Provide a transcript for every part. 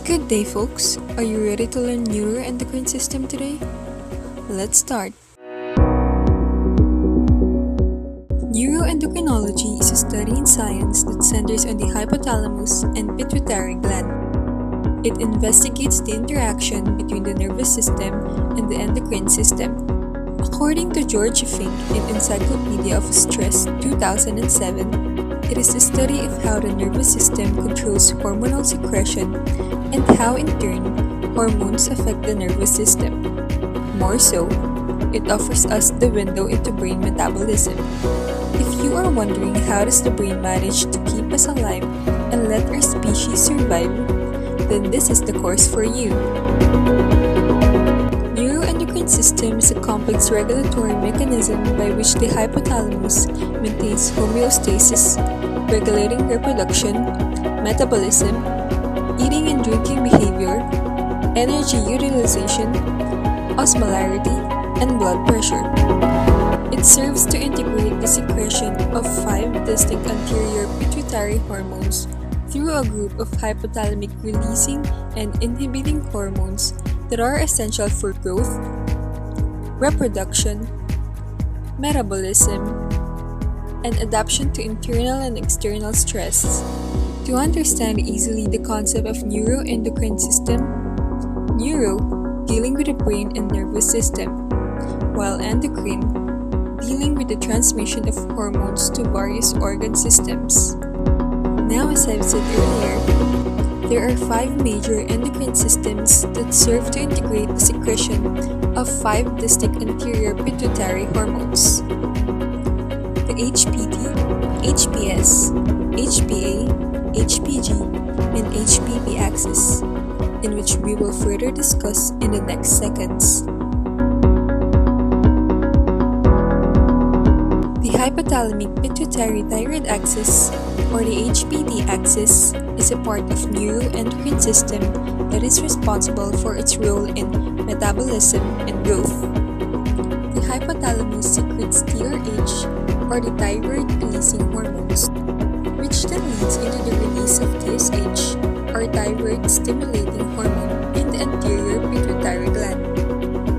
Good day, folks. Are you ready to learn neuroendocrine system today? Let's start. Neuroendocrinology is a study in science that centers on the hypothalamus and pituitary gland. It investigates the interaction between the nervous system and the endocrine system. According to George Fink in Encyclopedia of Stress 2007, it is the study of how the nervous system controls hormonal secretion and how in turn hormones affect the nervous system. More so, it offers us the window into brain metabolism. If you are wondering how does the brain manage to keep us alive and let our species survive, then this is the course for you. Neuroendocrine system is a complex regulatory mechanism by which the hypothalamus maintains homeostasis, regulating reproduction, metabolism, eating and drinking behavior, energy utilization, osmolarity, and blood pressure. It serves to integrate the secretion of 5 distinct anterior pituitary hormones through a group of hypothalamic releasing and inhibiting hormones that are essential for growth, reproduction, metabolism, and adaptation to internal and external stress. To understand easily the concept of neuroendocrine system, neuro, dealing with the brain and nervous system, while endocrine, dealing with the transmission of hormones to various organ systems. Now, as I've said earlier, there are 5 major endocrine systems that serve to integrate the secretion of 5 distinct anterior pituitary hormones: the HPT, HPS, HPA, HPG, and HPP axis, in which we will further discuss in the next seconds. The hypothalamic pituitary thyroid axis, or the HPT axis, is a part of neuroendocrine system that is responsible for its role in metabolism and growth. The hypothalamus secretes TRH, or the thyroid-releasing hormones, which then leads into the release of TSH, or thyroid-stimulating hormone, in the anterior pituitary gland.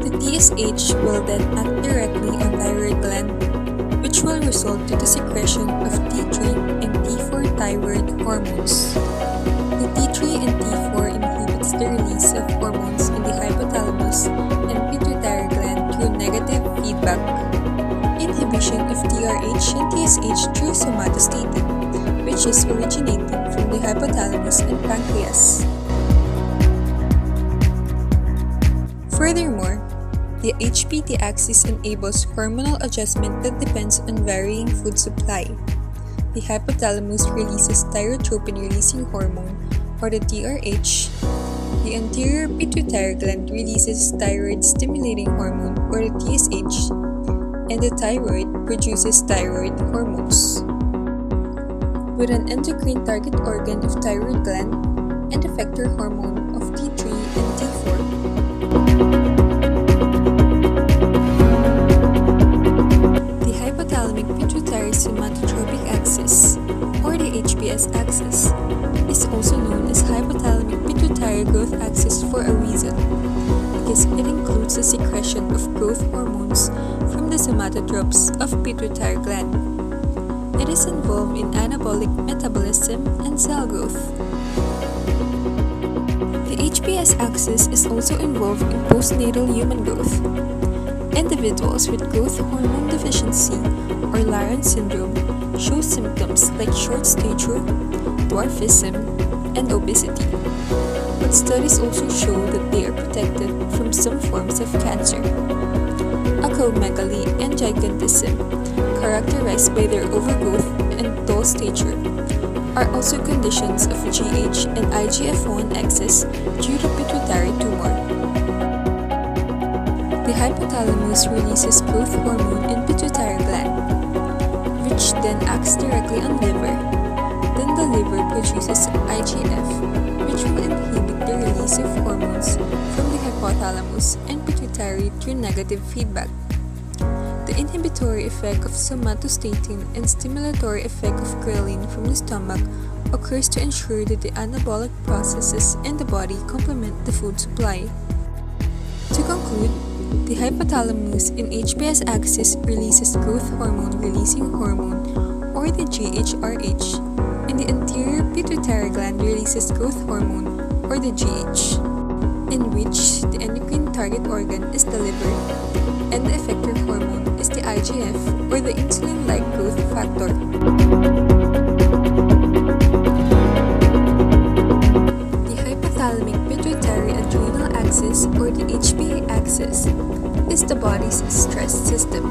The TSH will then act directly on thyroid gland, which will result to the secretion of T3 and T4 thyroid hormones. The T3 and T4 inhibits the release of hormones in the hypothalamus and pituitary gland through negative feedback. Inhibition of TRH and TSH through somatostatin, which is originating from the hypothalamus and pancreas. Furthermore, the HPT axis enables hormonal adjustment that depends on varying food supply. The hypothalamus releases thyrotropin-releasing hormone, or the TRH. The anterior pituitary gland releases thyroid-stimulating hormone, or the TSH, and the thyroid produces thyroid hormones. With an endocrine target organ of thyroid gland and effector hormone of T3 and T4, pituitary somatotropic axis, or the HPS axis, is also known as hypothalamic pituitary growth axis for a reason, because it includes the secretion of growth hormones from the somatotropes of pituitary gland. It is involved in anabolic metabolism and cell growth. The HPS axis is also involved in postnatal human growth. Individuals with growth hormone deficiency or Laron syndrome show symptoms like short stature, dwarfism, and obesity. But studies also show that they are protected from some forms of cancer. Acromegaly and gigantism, characterized by their overgrowth and tall stature, are also conditions of GH and IGF-1 excess due to pituitary tumor. The hypothalamus releases growth hormone in pituitary gland, which then acts directly on liver. Then the liver produces IGF, which will inhibit the release of hormones from the hypothalamus and pituitary through negative feedback. The inhibitory effect of somatostatin and stimulatory effect of ghrelin from the stomach occurs to ensure that the anabolic processes in the body complement the food supply. To conclude, the hypothalamus in HPS axis releases growth hormone releasing hormone, or the GHRH, and the anterior pituitary gland releases growth hormone, or the GH, in which the endocrine target organ is the liver, and the effector hormone is the IGF, or the insulin-like growth factor. The hypothalamic pituitary adrenal axis, or the HPA axis, is the body's stress system.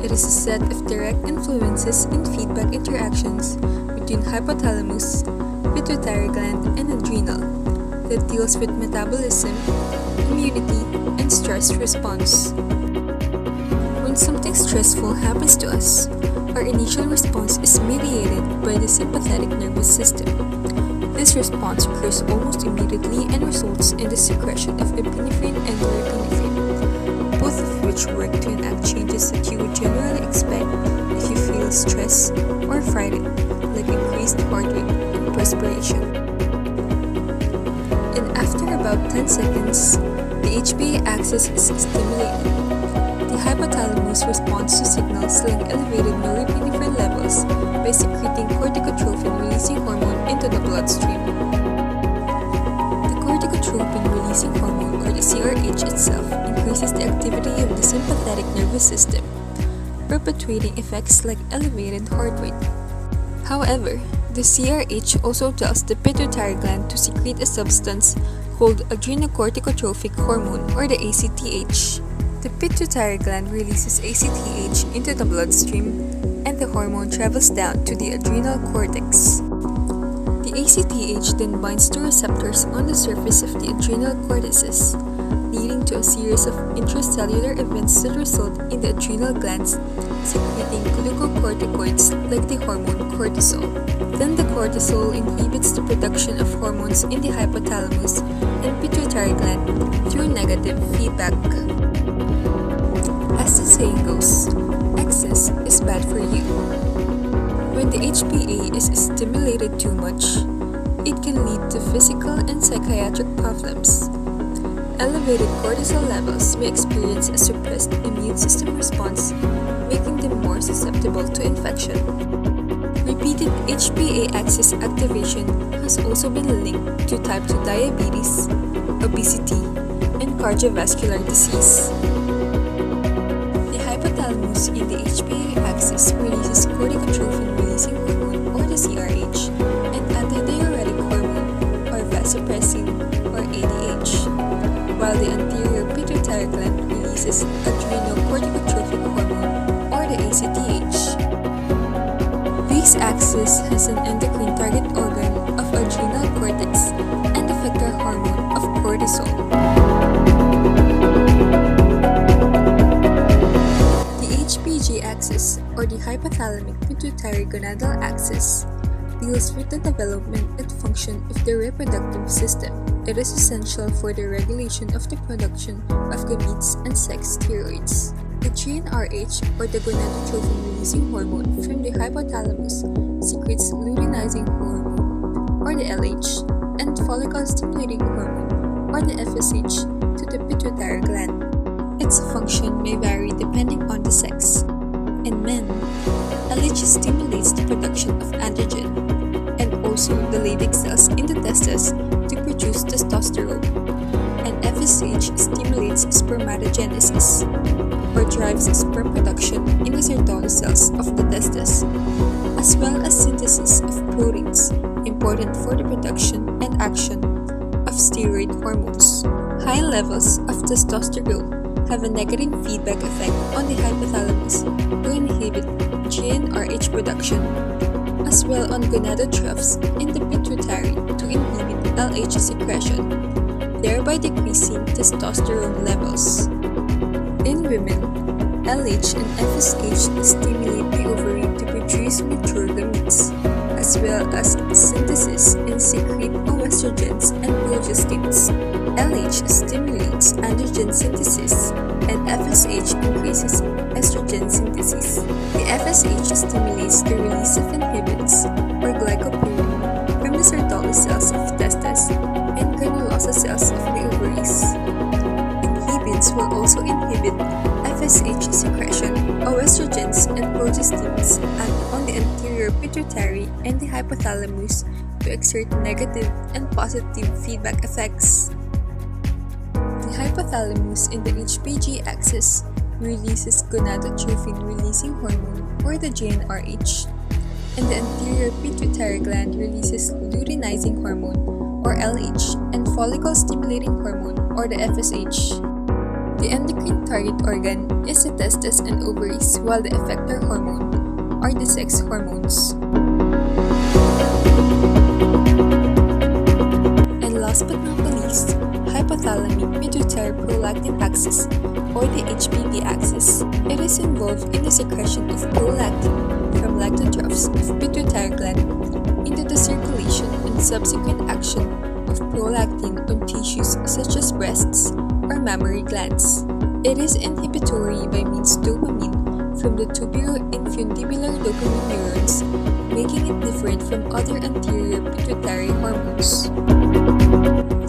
It is a set of direct influences and feedback interactions between hypothalamus, pituitary gland, and adrenal that deals with metabolism, immunity, and stress response. When something stressful happens to us, our initial response is mediated by the sympathetic nervous system. This response occurs almost immediately and results in the secretion of epinephrine and norepinephrine, both of which work to enact changes that you would generally expect if you feel stressed or frightened, like increased heart rate and perspiration. And after about 10 seconds, the HPA axis is stimulated. The hypothalamus responds to signals like elevated norepinephrine levels by secreting corticotropin-releasing hormone into the bloodstream. The corticotropin-releasing hormone, or the CRH itself, increases the activity of the sympathetic nervous system, perpetuating effects like elevated heart rate. However, the CRH also tells the pituitary gland to secrete a substance called adrenocorticotrophic hormone, or the ACTH. The pituitary gland releases ACTH into the bloodstream, and the hormone travels down to the adrenal cortex. The ACTH then binds to receptors on the surface of the adrenal cortices, leading to a series of intracellular events that result in the adrenal glands secreting glucocorticoids like the hormone cortisol. Then the cortisol inhibits the production of hormones in the hypothalamus and pituitary gland through negative feedback. As the saying goes, excess is bad for you. When the HPA is stimulated too much, it can lead to physical and psychiatric problems. Elevated cortisol levels may experience a suppressed immune system response, making them more susceptible to infection. Repeated HPA axis activation has also been linked to type 2 diabetes, obesity, and cardiovascular disease. The hypothalamus in the HPA axis releases corticotropin-releasing hormone, or the CRH, and antidiuretic hormone, or vasopressin, or ADH, while the anterior pituitary gland releases adrenocorticotrophic hormone, or the ACTH. This axis has an endocrine target organ of adrenal cortex and effector hormone of cortisol. The HPG axis, or the hypothalamic pituitary gonadal axis, deals with the development and function of the reproductive system. It is essential for the regulation of the production of gametes and sex steroids. The GnRH, or the gonadotropin-releasing hormone from the hypothalamus, secretes luteinizing hormone, or the LH, and follicle-stimulating hormone, or the FSH, to the pituitary gland. Its function may vary depending on the sex. In men, LH stimulates the production of androgen, and also the Leydig cells in the testes to produce testosterone, and FSH stimulates spermatogenesis, or drives sperm production in the Sertoli cells of the testes, as well as synthesis of proteins important for the production and action of steroid hormones. High levels of testosterone have a negative feedback effect on the hypothalamus to inhibit GnRH production, as well on gonadotrophs in the pituitary to inhibit LH secretion, thereby decreasing testosterone levels. In women, LH and FSH stimulate the ovary to produce mature gametes, as well as synthesis and secrete estrogens and progestins. LH stimulates androgen synthesis, and FSH increases estrogen synthesis. The FSH stimulates the release of inhibins, or glycopyrrole, from the Sertoli cells of testes and granulosa cells of the ovaries. Inhibins will also inhibit FSH secretion. Estrogens and progestins act on the anterior pituitary and the hypothalamus to exert negative and positive feedback effects. The hypothalamus in the HPG axis releases gonadotrophin-releasing hormone, or the GnRH, and the anterior pituitary gland releases luteinizing hormone, or LH, and follicle-stimulating hormone, or the FSH. The endocrine target organ is the testes and ovaries, while the effector hormone are the sex hormones. And last but not the least, hypothalamic pituitary prolactin axis, or the HPP axis. It is involved in the secretion of prolactin from lactotrophs of pituitary gland into the circulation and subsequent action of prolactin on tissues such as breasts or mammary glands. It is inhibitory by means dopamine from the tuberoinfundibular dopamine neurons, making it different from other anterior pituitary hormones.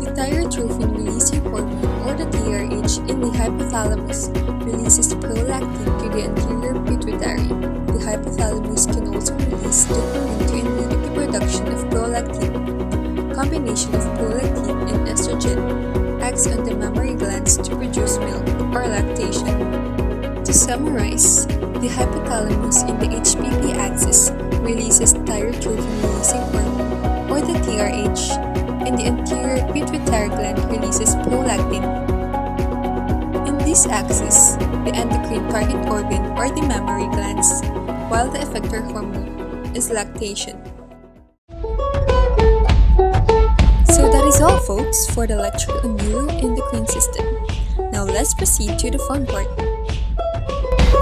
The thyrotrophin-releasing hormone, or the TRH, in the hypothalamus releases prolactin to the anterior pituitary. The hypothalamus can also release dopamine to inhibit the production of prolactin. Combination of prolactin and estrogen acts on the mammary glands to produce milk or lactation. To summarize, the hypothalamus in the HPP axis releases thyrotrophin-releasing hormone, or the TRH, and the anterior pituitary gland releases prolactin. In this axis, the endocrine target organ are the mammary glands, while the effector hormone is lactation. So that is all, folks, for the lecture on neuroendocrine system. Now let's proceed to the fun part.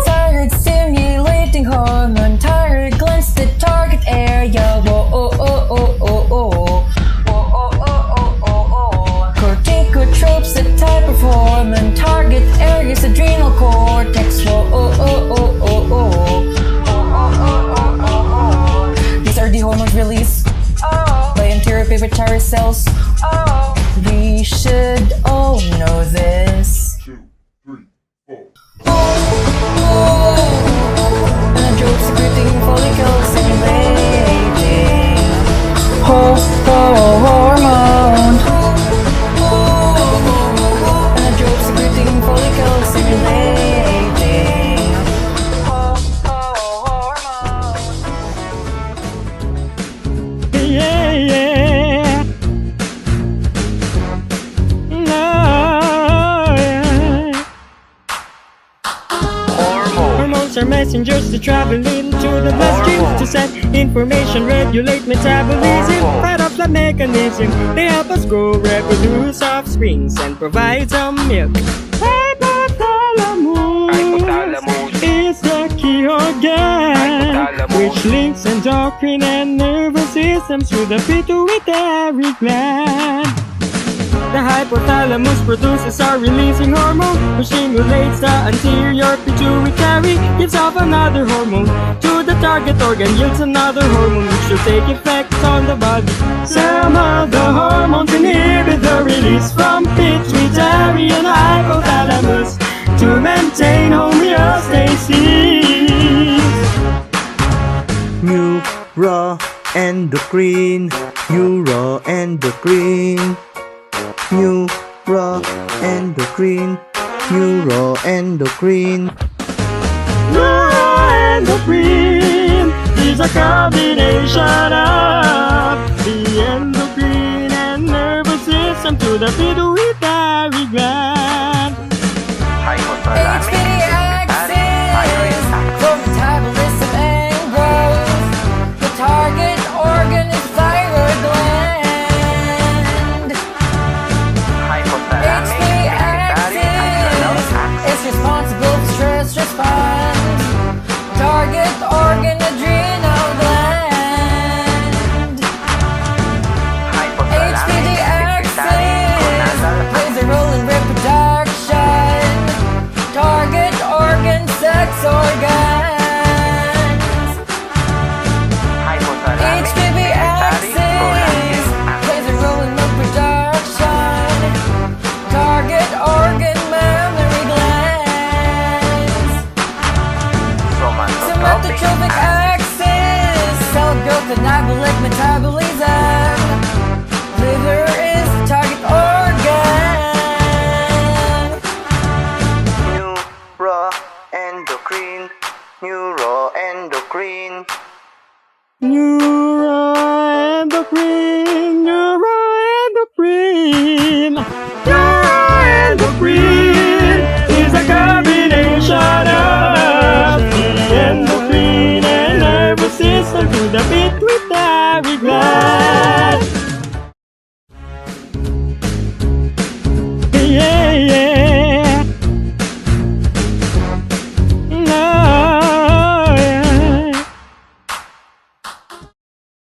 Thyroid stimulating hormone, thyroid glands the target area. Whoa, oh, oh, oh, oh, oh. Whoa, oh, oh, oh, oh, oh. Corticotropes, the type of hormone, target areas adrenal cortex. Whoa, oh, oh, oh, oh, oh. These are the hormones released by anterior pituitary cells. We should all know this. 2, 3, 4. Androgen secreting follicle stimulating hormone. Androgen secreting follicle stimulating hormone. Yeah, yeah. No, yeah. Hormones are messengers that travel into the bloodstream to send information, regulate metabolism, fight off the mechanism. They help us grow, reproduce offsprings, and provide some milk. Hypothalamus is the key organ which links endocrine and nervous systems to the pituitary gland. The hypothalamus produces a releasing hormone which stimulates the anterior pituitary, gives off another hormone to the target organ, yields another hormone which will take effect on the body. Some of the hormones inhibit the release from pituitary and hypothalamus to maintain homeostasis. Neuroendocrine, neuroendocrine, neuroendocrine, neuroendocrine. Neuroendocrine is a combination of the endocrine and nervous system to the pituitary